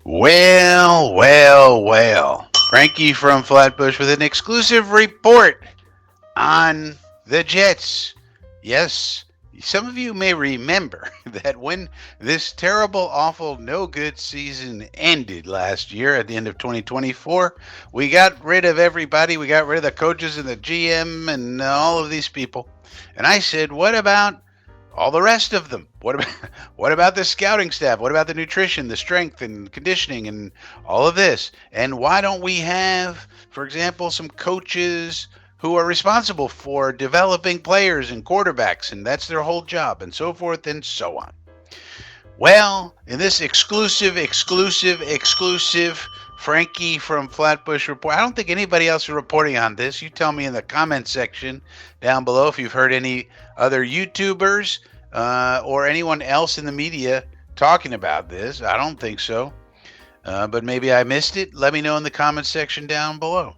Well, well, well. Frankie from Flatbush with an exclusive report on the Jets. Yes, some of you may remember that when this terrible, awful, no good season ended last year at the end of 2024, we got rid of everybody. We got rid of the coaches and the GM and all of these people. And I said, what about all the rest of them? What about the scouting staff? What about the nutrition, the strength and conditioning and all of this? And why don't we have, for example, some coaches who are responsible for developing players and quarterbacks, and that's their whole job, and so forth and so on. Well, in this exclusive Frankie from Flatbush report, I don't think anybody else is reporting on this. You tell me in the comment section down below if you've heard any other YouTubers or anyone else in the media talking about this. I don't think so, but maybe I missed it. Let me know in the comment section down below.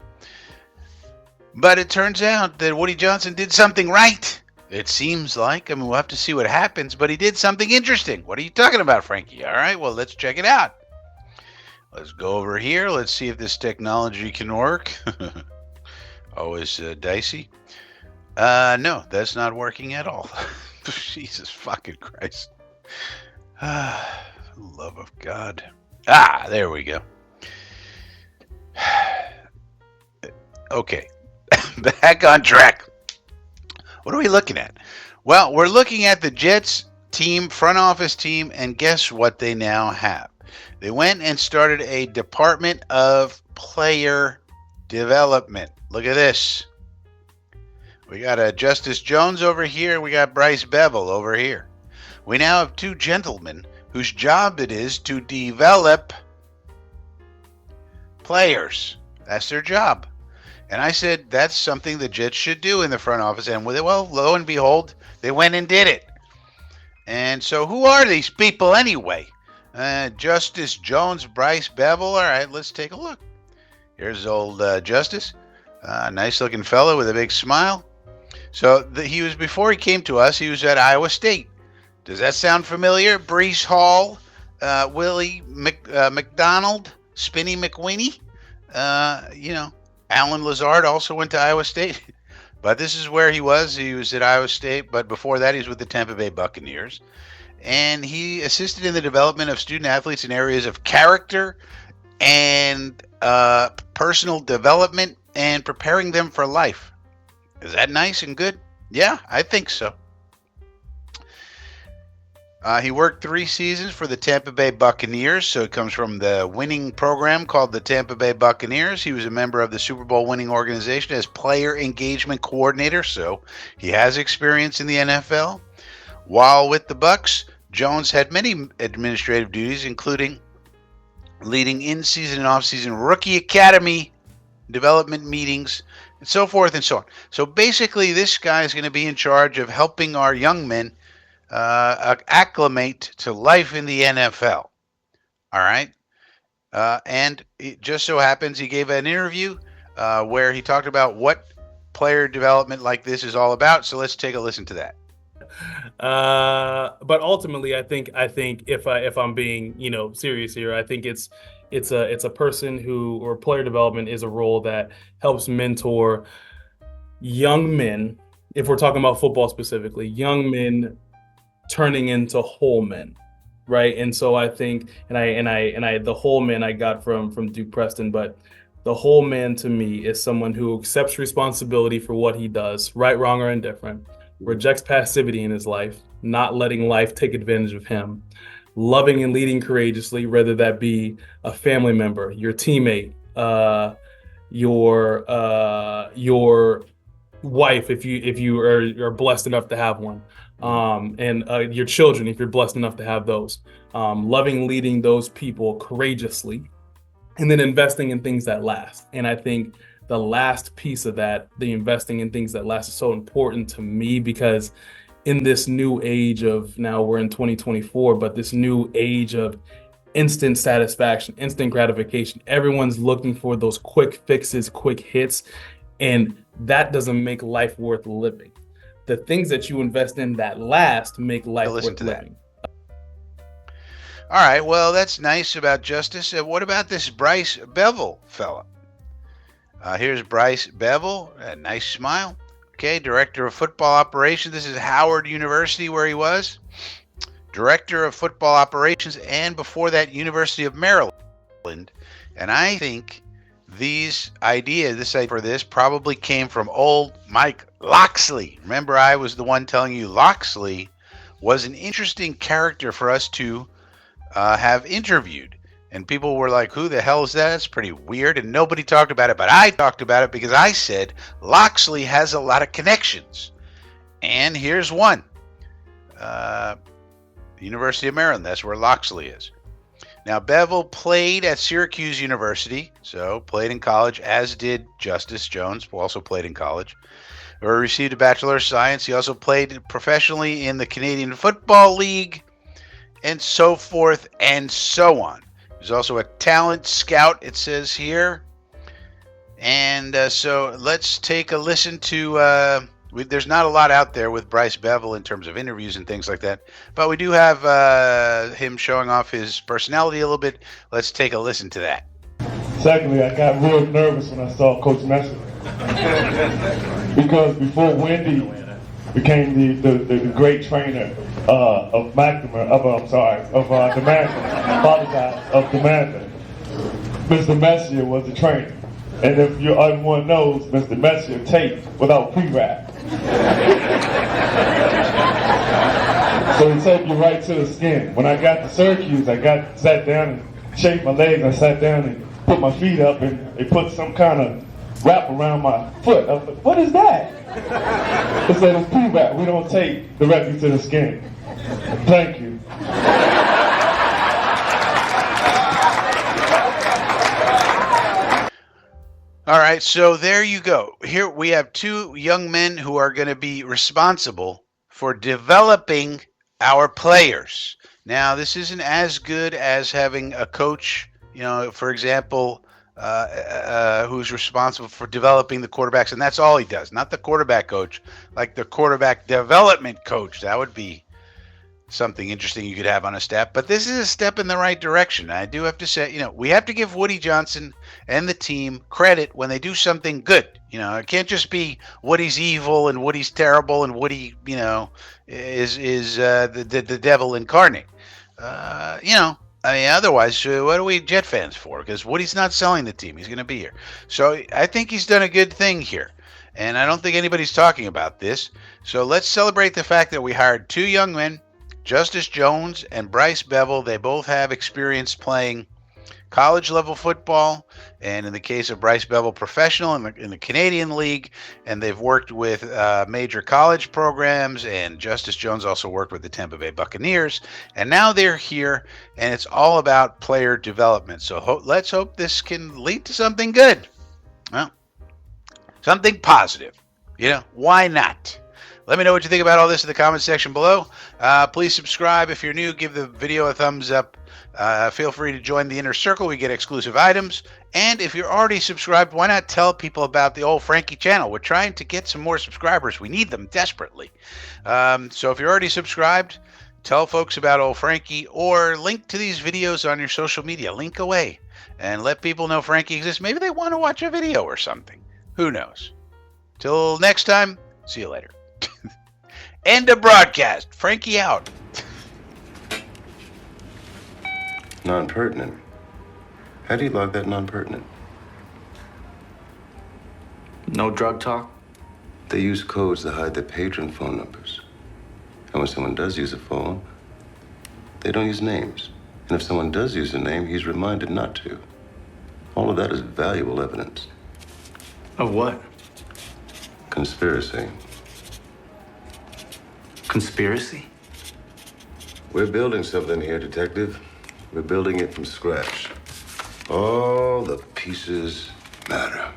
But it turns out that Woody Johnson did something right. It seems like. I mean, we'll have to see what happens, but he did something interesting. What are you talking about, Frankie? All right, well, let's check it out. Let's go over here. Let's see if this technology can work. Always dicey. No, that's not working at all. Jesus fucking Christ. Love of God. There we go. Okay. Back on track. What are we looking at? Well, we're looking at the Jets team, front office team, and guess what they now have? They went and started a department of player development. Look at this. We got Justice Jones over here. We got Bryce Bevell over here. We now have two gentlemen whose job it is to develop players. That's their job. And I said, that's something the Jets should do in the front office. And well, lo and behold, they went and did it. And so who are these people anyway? Justice Jones, Bryce Bevell. All right, let's take a look. Here's old Justice. Nice looking fellow with a big smile. So before he came to us, he was at Iowa State. Does that sound familiar? Brees Hall, Willie McDonald, Spinny McWeeny. Alan Lazard also went to Iowa State, but this is where he was. He was at Iowa State, but before that, he was with the Tampa Bay Buccaneers. And he assisted in the development of student athletes in areas of character and personal development and preparing them for life. Is that nice and good? Yeah, I think so. He worked 3 seasons for the Tampa Bay Buccaneers, so it comes from the winning program called the Tampa Bay Buccaneers. He was a member of the Super Bowl winning organization as player engagement coordinator, so he has experience in the NFL. While with the Bucs, Jones had many administrative duties, including leading in-season and off-season rookie academy development meetings, and so forth and so on. So basically, this guy is going to be in charge of helping our young men acclimate to life in the NFL. All right. And it just so happens he gave an interview where he talked about what player development like this is all about. So let's take a listen to that. But ultimately, I think if I'm being serious here, I think it's a person who, or player development is a role that helps mentor young men. If we're talking about football specifically, young men turning into whole men, right? And so I think, the whole man I got from Duke Preston, but the whole man to me is someone who accepts responsibility for what he does, right, wrong, or indifferent, rejects passivity in his life, not letting life take advantage of him, loving and leading courageously, whether that be a family member, your teammate, your wife, if you are blessed enough to have one, and your children, if you're blessed enough to have those, loving, leading those people courageously, and then investing in things that last. And I think the last piece of that, the investing in things that last, is so important to me, because in this new age of, now we're in 2024, but this new age of instant satisfaction, instant gratification, everyone's looking for those quick fixes, quick hits, and that doesn't make life worth living. The things that you invest in that last make life worth living. All right, well, that's nice about Justice. What about this Bryce Bevell fella? Here's Bryce Bevell, a nice smile. Okay, Director of Football Operations. This is Howard University where he was. Director of Football Operations, and before that, University of Maryland. And I think this idea for this probably came from old Mike Locksley. Remember, I was the one telling you Locksley was an interesting character for us to have interviewed. And people were like, who the hell is that? That's pretty weird. And nobody talked about it. But I talked about it because I said Locksley has a lot of connections. And here's one. University of Maryland. That's where Locksley is. Now, Bevell played at Syracuse University, so played in college, as did Justice Jones, who also played in college. He received a Bachelor of Science. He also played professionally in the Canadian Football League, and so forth and so on. He's also a talent scout, it says here. And so let's take a listen to... there's not a lot out there with Bryce Bevell in terms of interviews and things like that, but we do have him showing off his personality a little bit. Let's take a listen to that. Secondly, I got real nervous when I saw Coach Messer because before Wendy became the great trainer of McNamara, of Demanda, Mr. Messier was the trainer. And if everyone knows, Mr. Messier taped without pre-wrap. So he take you right to the skin. When I got to Syracuse, sat down and shaved my legs. I sat down and put my feet up, and they put some kind of wrap around my foot. I was like, what is that? They said it's pre-wrap. We don't tape directly to the skin. Thank you. All right, so there you go. Here we have two young men who are going to be responsible for developing our players. Now, this isn't as good as having a coach, for example, who's responsible for developing the quarterbacks, and that's all he does. Not the quarterback coach, like the quarterback development coach. That would be something interesting you could have on a staff. But this is a step in the right direction. I do have to say, we have to give Woody Johnson and the team credit when they do something good. It can't just be Woody's evil and Woody's terrible and Woody, is the devil incarnate. Otherwise, what are we Jet fans for? Because Woody's not selling the team. He's going to be here. So I think he's done a good thing here. And I don't think anybody's talking about this. So let's celebrate the fact that we hired two young men, Justice Jones and Bryce Bevell. They both have experience playing college level football, and in the case of Bryce Bevell, professional in the Canadian League, and they've worked with major college programs, and Justice Jones also worked with the Tampa Bay Buccaneers, and now they're here, and it's all about player development. So let's hope this can lead to something good. Well, something positive. Why not? Let me know what you think about all this in the comment section below. Please subscribe if you're new. Give the video a thumbs up. Feel free to join the inner circle. We get exclusive items. And if you're already subscribed, why not tell people about the old Frankie channel? We're trying to get some more subscribers. We need them desperately. So if you're already subscribed, tell folks about old Frankie, or link to these videos on your social media. Link away and let people know Frankie exists. Maybe they want to watch a video or something. Who knows? Till next time, see you later. End of broadcast. Frankie out. Non-pertinent. How do you log that non-pertinent? No drug talk? They use codes to hide their patron phone numbers. And when someone does use a phone, they don't use names. And if someone does use a name, he's reminded not to. All of that is valuable evidence. Of what? Conspiracy. Conspiracy? We're building something here, Detective. We're building it from scratch. All the pieces matter.